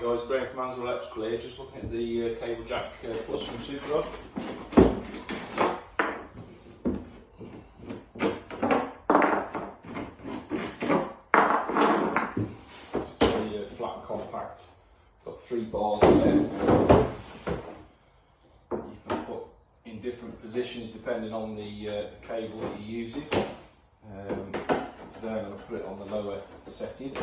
guys, Graham from Anslow Electrical here, just looking at the cable jack plus from Super Rod. It's pretty flat and compact. It's got 3 bars in there. You can put in different positions depending on the cable that you're using. Today I'm going to put it on the lower setting.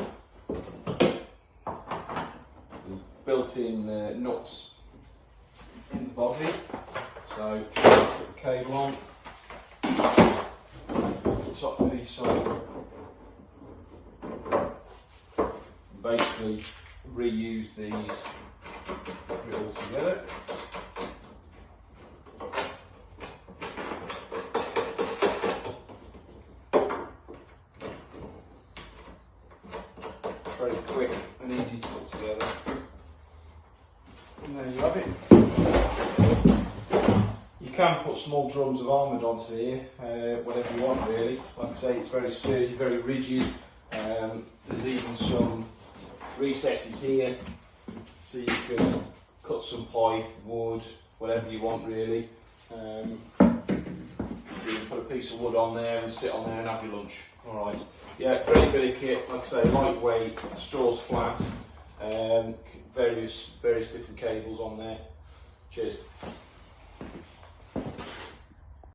Built-in nuts in the body, so put the cable on, the top piece on, basically reuse these to put it all together. Very quick and easy to put together. And there you have it. You can put small drums of almond onto here, whatever you want really. Like I say, it's very sturdy, very rigid. There's even some recesses here, so you can cut some pie, wood, whatever you want really. You can put a piece of wood on there and sit on there and have your lunch. Alright, yeah, great bit of kit. Like I say, lightweight, straw's flat. Various different cables on there. Cheers.